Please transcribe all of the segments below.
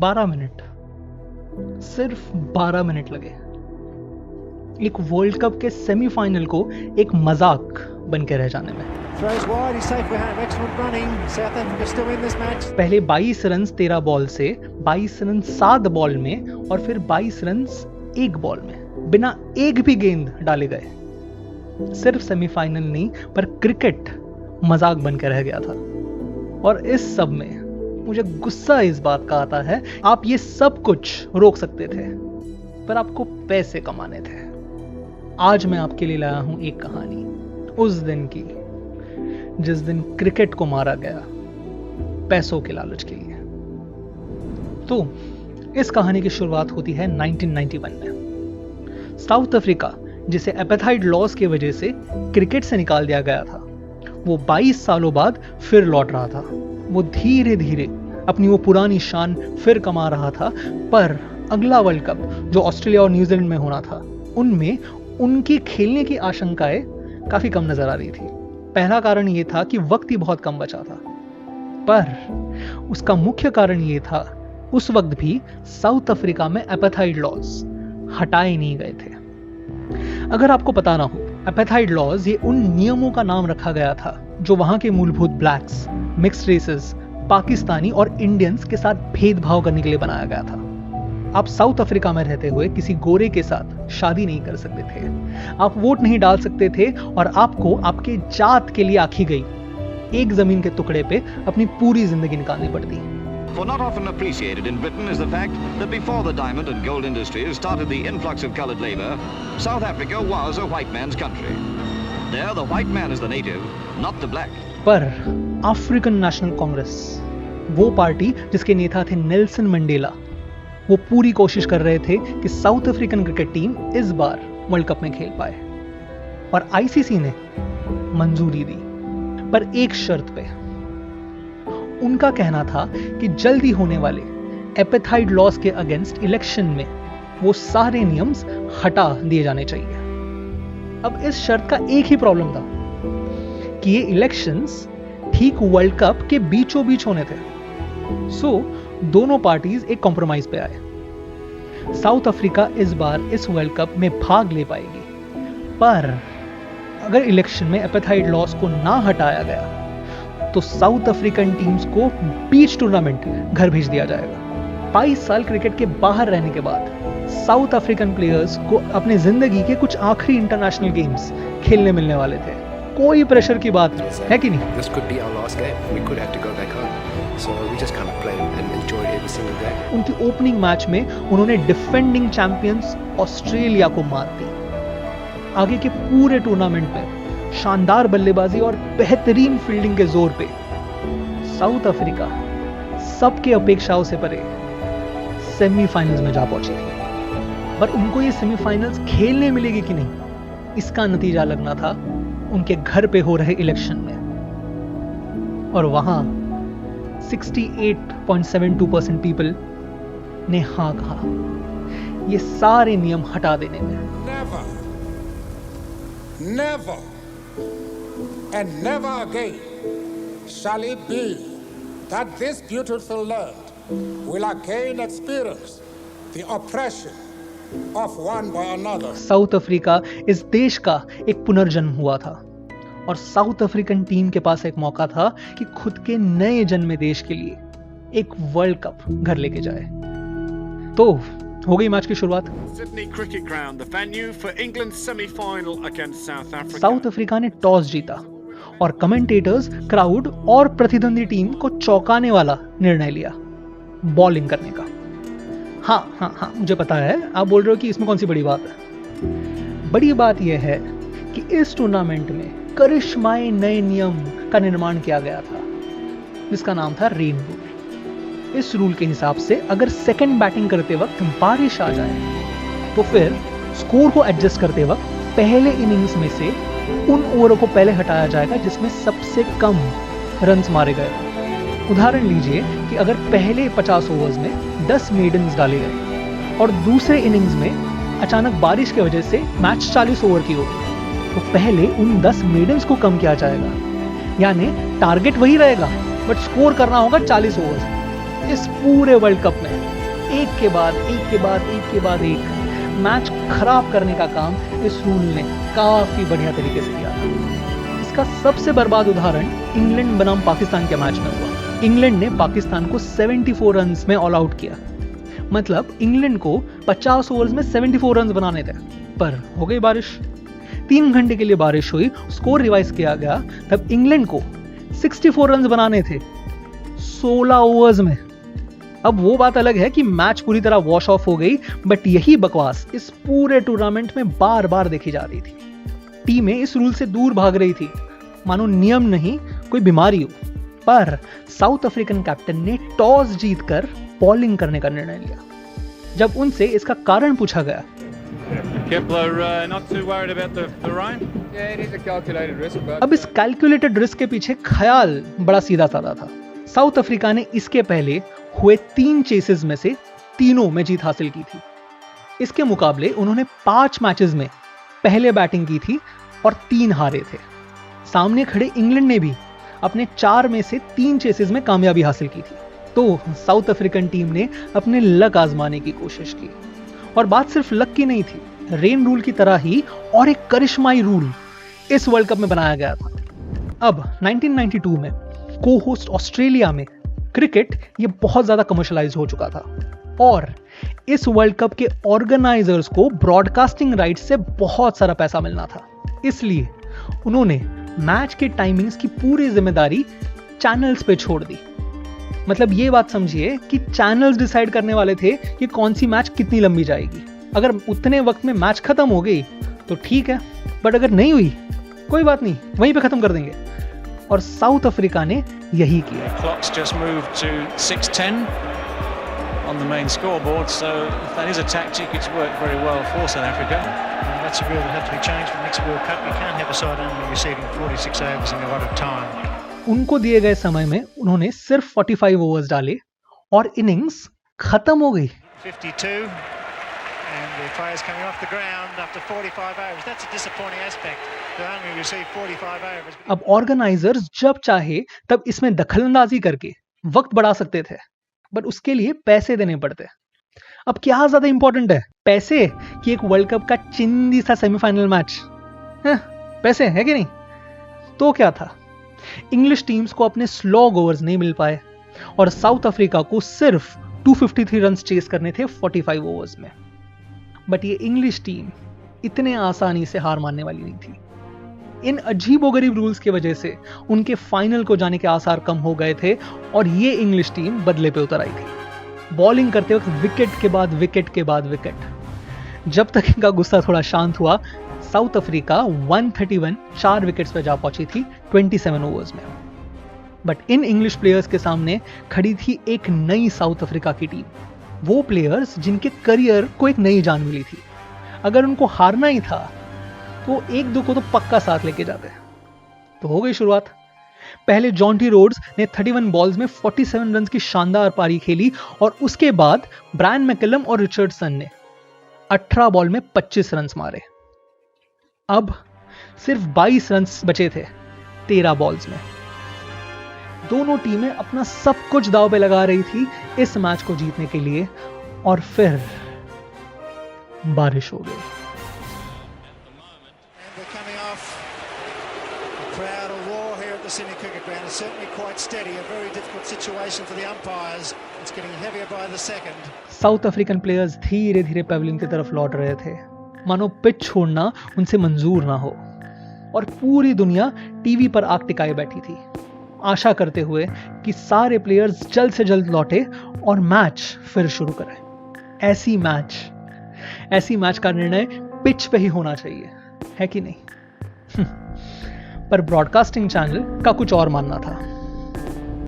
12 minute, सिर्फ 12 minute लगे एक वर्ल्ड कप के सेमीफाइनल को एक मजाक बन के रह जाने में। पहले 22 रन 13 बॉल से 22 रन 7 बॉल में और फिर 22 रन 1 बॉल में बिना एक भी गेंद डाले गए। सिर्फ सेमीफाइनल नहीं पर क्रिकेट मजाक बन के रह गया था। और इस सब में मुझे गुस्सा इस बात का आता है, आप ये सब कुछ रोक सकते थे पर आपको पैसे कमाने थे। आज मैं आपके लिए लाया हूं एक कहानी उस दिन की जिस दिन क्रिकेट को मारा गया पैसों के लालच के लिए। तो इस कहानी की शुरुआत होती है 1991 में। साउथ अफ्रीका, जिसे एपेथाइड लॉस की वजह से क्रिकेट से निकाल दिया गया था, वो 22 सालों बाद फिर लौट रहा था। वो धीरे धीरे अपनी वो पुरानी शान फिर कमा रहा था। पर अगला वर्ल्ड कप जो ऑस्ट्रेलिया और न्यूजीलैंड में होना था, उनमें उनकी खेलने की आशंकाएं काफी कम नजर आ रही थी। पहला कारण यह था कि वक्त ही बहुत कम बचा था, पर उसका मुख्य कारण यह था उस वक्त भी साउथ अफ्रीका में एपेथाइड लॉज हटाए नहीं गए थे। अगर आपको पता ना हो, एपेथाइड लॉज ये उन नियमों का नाम रखा गया था जो वहां के मूलभूत ब्लैक्स, मिक्स्ड रेसेस, पाकिस्तानी और इंडियंस के साथ भेदभाव करने के लिए बनाया गया था। आप साउथ अफ्रीका में रहते हुए किसी गोरे के साथ शादी नहीं कर सकते थे, आप वोट नहीं डाल सकते थे और आपको आपके जात के लिए आखी गई एक जमीन के टुकड़े पे अपनी पूरी जिंदगी निकालनी पड़ती। For not often appreciated in Britain is the fact that before the diamond and gold industries started the influx of coloured labour, South Africa was a white man's country. There the white man is the native, not the black. पर African national Congress, वो party जिसके नेता थे Nelson Mandela, वो पूरी कोशिश कर रहे थे कि साउथ अफ्रीकन क्रिकेट टीम इस बार वर्ल्ड कप में खेल पाए। और आईसीसी ने मंजूरी दी, पर एक शर्त पे। उनका कहना था कि जल्दी होने वाले एपेथाइड लॉस के अगेंस्ट इलेक्शन में वो सारे नियम्स हटा दिए जाने चाहिए। अब इस शर्त का एक ही प्रॉब्लम था कि ये इलेक्शंस ठीक वर्ल्ड कप के बीचों बीच होने थे। सो दोनों पार्टीज एक कॉम्प्रोमाइज पे आए। साउथ अफ्रीका इस बार इस वर्ल्ड कप में भाग ले पाएगी, पर अगर इलेक्शन में एपेथाइड लॉस को ना हटाया गया तो साउथ अफ्रीकन टीम्स को बीच टूर्नामेंट घर भेज दिया जाएगा। 22 साल क्रिकेट के बाहर रहने के बाद साउथ अफ्रीकन प्लेयर्स को अपने जिंदगी के कुछ आखिरी इंटरनेशनल गेम्स खेलने मिलने वाले थे। कोई प्रेशर की बात है कि नहीं? This could be our last game. We could have to go back home. So we just kind of played and enjoyed every single day. उनकी ओपनिंग मैच में उन्होंने डिफेंडिंग चैंपियंस ऑस्ट्रेलिया को मात दी। आगे के पूरे टूर्नामेंट में शानदार बल्लेबाजी और बेहतरीन फील्डिंग के जोर पे साउथ अफ्रीका सबके अपेक्षाओं से परे सेमीफाइनल्स में जा पहुंची थी। पर उनको ये सेमीफाइनल्स खेलने मिलेगी कि नहीं, इसका नतीजा लगना था उनके घर पे हो रहे इलेक्शन में। और वहां 68.72% पीपल ने हां कहा ये सारे नियम हटा देने में। Never and never again shall it be that this beautiful land will again experience the oppression of one by another. South Africa इस देश का एक पुनर्जन्म हुआ था और साउथ अफ्रीकन टीम के पास एक मौका था कि खुद के नए जन्मे देश के लिए एक वर्ल्ड कप घर लेके जाए। तो हो गई मैच की शुरुआत। Sydney Cricket Ground, the venue for England's semi-final against South Africa. South Africa ने टॉस जीता और कमेंटेटर्स, क्राउड और प्रतिद्वंदी टीम को चौंकाने वाला निर्णय लिया, बॉलिंग करने का। हाँ, मुझे पता है आप बोल रहे हो कि इसमें कौन सी बड़ी बात है। बड़ी बात यह है कि इस टूर्नामेंट में करिश्माई नए नियम का निर्माण किया गया था जिसका नाम था रेन रूल। इस रूल के हिसाब से अगर सेकंड बैटिंग करते वक्त बारिश आ जाए तो फिर स्कोर को एडजस्ट करते वक्त पहले इनिंग्स में से उन ओवरों को पहले हटाया जाएगा जिसमें सबसे कम रन्स मारे गए। उदाहरण लीजिए कि अगर पहले 50 ओवर्स में 10 मेडन्स डाले गए और दूसरे इनिंग्स में अचानक बारिश की वजह से मैच 40 ओवर की होगी तो पहले उन 10 मेडन्स को कम किया जाएगा, यानी टारगेट वही रहेगा बट स्कोर करना होगा 40 ओवर। इस पूरे वर्ल्ड कप में एक के बाद एक मैच खराब करने का काम इस रूल ने काफी बढ़िया तरीके से किया था। इसका सबसे बर्बाद उदाहरण इंग्लैंड बनाम पाकिस्तान के मैच में हुआ। इंग्लैंड ने पाकिस्तान को 74 रन्स में ऑल आउट किया। मतलब इंग्लैंड को 50 ओवर्स में 74 रन्स बनाने थे, पर हो गई बारिश। 3 घंटे के लिए बारिश हुई, स्कोर रिवाइज किया गया, तब इंग्लैंड को 64 रन्स बनाने थे 16 ओवर्स में। अब वो बात अलग है कि मैच पूरी तरह वॉश ऑफ हो गई, बट यही बकवास इस पूरे टूर्नामेंट में बार बार देखी जा रही थी। टीमें इस रूल से दूर भाग रही थी, मानो नियम नहीं कोई बीमारी हो। पर साउथ अफ्रीकन कैप्टन ने टॉस जीतकर बॉलिंग करने का निर्णय लिया। जब उनसे इसका कारण पूछा गया, अब इस कैलकुलेटेड रिस्क के पीछे ख्याल बड़ा सीधा साधा था। साउथ अफ्रीका ने इसके पहले हुए 3 चेसेस में से तीनों में जीत हासिल की थी। इसके मुकाबले उन्होंने 5 मैचेस में पहले बैटिंग की थी और 3 हारे थे। सामने खड़े इंग्लैंड ने भी अपने 4 में से 3 चेसेस में कामयाबी हासिल की थी। तो साउथ अफ्रीकन टीम ने अपने लक आजमाने की कोशिश की, और बात सिर्फ लक की नहीं थी। रेन रूल की तरह ही और एक करिश्माई रूल इस वर्ल्ड कप में बनाया गया था। अब 1992 में को-होस्ट ऑस्ट्रेलिया में क्रिकेट ये बहुत ज्यादा कमर्शलाइज हो चुका था, और इस वर्ल्ड कप के ऑर्गेनाइजर्स को ब्रॉडकास्टिंग राइट्स से बहुत सारा पैसा मिलना था। इसलिए उन्होंने मैच के टाइमिंग्स की पूरी जिम्मेदारी चैनल्स पे छोड़ दी। मतलब ये बात समझिए कि चैनल्स डिसाइड करने वाले थे कि कौन सी मैच कितनी लंबी जाएगी। अगर उतने वक्त में मैच खत्म हो गई तो ठीक है, बट अगर नहीं हुई कोई बात नहीं, वहीं पे खत्म कर देंगे। और साउथ अफ्रीका ने यही किया। Clock's just moved to 6:10 on the main scoreboard, so if that is a tactic, it's worked very well for South Africa. That's a rule that had to be changed for the next World Cup. You can't have a side only receiving 46 overs in a lot of time. उनको दिए गए समय में उन्होंने सिर्फ 45 overs डाले और innings खत्म हो गई। 52 and the players coming off the ground after 45 overs. That's a disappointing aspect. They only received 45 overs. अब ऑर्गेनाइजर्स जब चाहे तब इसमें दखलंदाजी करके वक्त बढ़ा सकते थे, बट उसके लिए पैसे देने पड़ते। अब क्या ज्यादा इंपॉर्टेंट है, पैसे कि एक वर्ल्ड कप का चिंदी सा सेमीफाइनल मैच? पैसे है कि नहीं? तो क्या था, इंग्लिश टीम्स को अपने स्लॉग ओवर्स नहीं मिल पाए और साउथ अफ्रीका को सिर्फ 253 रन्स चेस करने थे 45 ओवर्स में। बट ये इंग्लिश टीम इतने आसानी से हार मानने वाली नहीं थी। इन अजीबोगरीब रूल्स की वजह से उनके फाइनल को जाने के आसार कम हो गए थे और ये इंग्लिश टीम बदले पे उतर आई थी। बॉलिंग करते वक्त विकेट के बाद विकेट के बाद विकेट। जब तक इनका गुस्सा थोड़ा शांत हुआ, साउथ अफ्रीका 131 4 विकेट्स पर जा पहुंची थी 27 ओवर्स में। बट इन इंग्लिश प्लेयर्स के सामने खड़ी थी एक नई साउथ अफ्रीका की टीम। वो प्लेयर्स जिनके करियर को एक नई जान मिली थी। अगर उनको हारना ही था तो 1-2 को तो पक्का साथ लेके जाते। तो हो गई शुरुआत। पहले जॉन्टी रोड्स ने 31 बॉल्स में 47 रन्स की शानदार पारी खेली और उसके बाद ब्रायन मैकलम और रिचर्डसन ने 18 बॉल में 25 रन्स मारे। अब सिर्फ 22 रन्स बचे थे 13 बॉल्स में। दोनों टीमें अपना सब कुछ दांव पे लगा रही थी इस मैच को जीतने के लिए, और फिर बारिश हो गई। साउथ अफ्रीकन प्लेयर्स धीरे धीरे पेविलियन की तरफ लौट रहे थे, मानो पिच छोड़ना उनसे मंजूर ना हो, और पूरी दुनिया टीवी पर आंख टिकाए बैठी थी, आशा करते हुए कि सारे प्लेयर्स जल्द से जल्द लौटे और मैच फिर शुरू करें। ऐसी मैच का निर्णय पिच पे ही होना चाहिए, है कि नहीं? पर ब्रॉडकास्टिंग चैनल का कुछ और मानना था।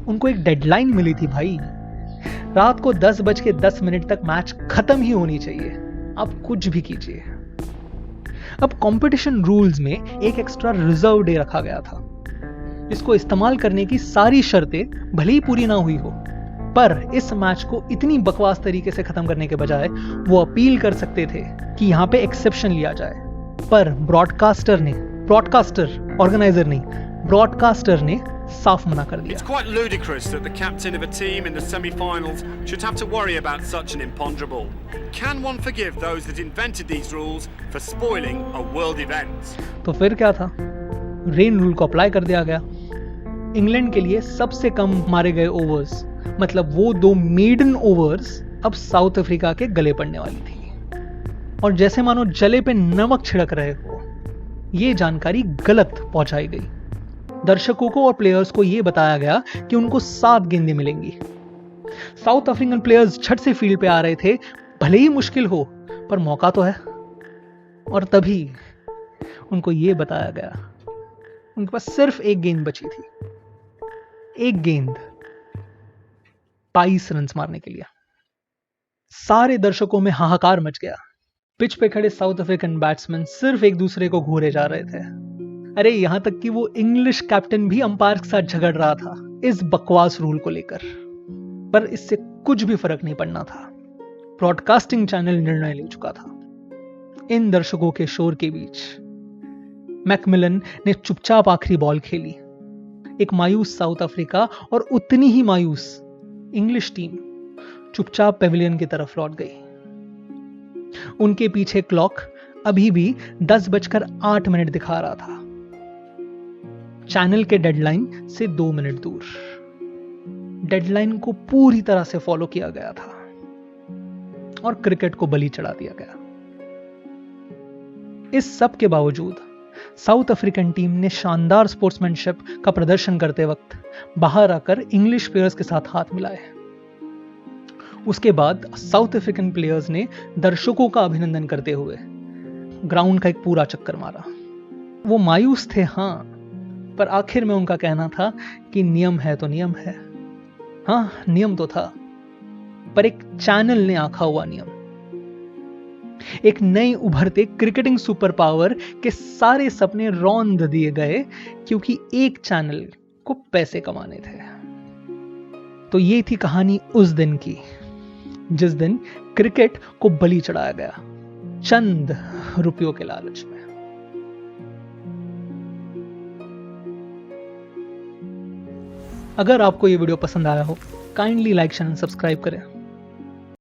उनको एक डेडलाइन मिली थी भाई, रात को 10:10 तक मैच खत्म ही होनी चाहिए। आप कुछ भी कीजिए। अब कंपटीशन रूल्स में एक एक्स्ट्रा रिजर्व डे रखा गया था। इसको इस्तेमाल करने की सारी शर्तें भले ही पूरी ना हुई हो, पर इस मैच को इतनी बकवास तरीके से खत्म करने के बजाय वो अपील कर सकते थे कि यहाँ पे एक्सेप्शन लिया जाए। पर ऑर्गेनाइजर नहीं, ब्रॉडकास्टर ने साफ मना कर दिया। It's quite ludicrous that the captain of a team in the semi-finals should have to worry about such an imponderable. Can one forgive those that invented these rules for spoiling a world event? तो फिर क्या था? Rain rule को apply कर दिया गया। England के लिए सबसे कम मारे गए ओवर्स, मतलब वो 2 मेडन ओवर्स अब साउथ अफ्रीका के गले पड़ने वाली थी। और जैसे मानो जले पे नमक छिड़क रहे हो, ये जानकारी गलत पहुंचाई गई। दर्शकों को और प्लेयर्स को यह बताया गया कि उनको 7 गेंदें मिलेंगी। साउथ अफ्रीकन प्लेयर्स झट से फील्ड पे आ रहे थे, भले ही मुश्किल हो पर मौका तो है। और तभी उनको यह बताया गया उनके पास सिर्फ 1 गेंद बची थी। 1 गेंद 22 रन मारने के लिए। सारे दर्शकों में हाहाकार मच गया। पिच पे खड़े साउथ अफ्रीकन बैट्समैन सिर्फ एक दूसरे को घूरे जा रहे थे। अरे यहां तक कि वो इंग्लिश कैप्टन भी अंपायर के साथ झगड़ रहा था इस बकवास रूल को लेकर। पर इससे कुछ भी फर्क नहीं पड़ना था। ब्रॉडकास्टिंग चैनल निर्णय ले चुका था। इन दर्शकों के शोर के बीच मैकमिलन ने चुपचाप आखिरी बॉल खेली। एक मायूस साउथ अफ्रीका और उतनी ही मायूस इंग्लिश टीम चुपचाप पेविलियन की तरफ लौट गई। उनके पीछे क्लॉक अभी भी 10:08 दिखा रहा था, चैनल के डेडलाइन से 2 मिनट दूर। डेडलाइन को पूरी तरह से फॉलो किया गया था और क्रिकेट को बलि चढ़ा दिया गया। इस सब के बावजूद साउथ अफ्रीकन टीम ने शानदार स्पोर्ट्समैनशिप का प्रदर्शन करते वक्त बाहर आकर इंग्लिश प्लेयर्स के साथ हाथ मिलाए। उसके बाद साउथ अफ्रीकन प्लेयर्स ने दर्शकों का अभिनंदन करते हुए ग्राउंड का एक पूरा चक्कर मारा। वो मायूस थे हां, पर आखिर में उनका कहना था कि नियम है तो नियम है। हां, नियम तो था, पर एक चैनल ने आंका हुआ नियम, एक नए उभरते क्रिकेटिंग सुपर पावर के सारे सपने रौंद दिए गए क्योंकि एक चैनल को पैसे कमाने थे। तो ये थी कहानी उस दिन की जिस दिन क्रिकेट को बलि चढ़ाया गया चंद रुपयों के लालच में। अगर आपको ये वीडियो पसंद आया हो, kindly like, share and subscribe करें।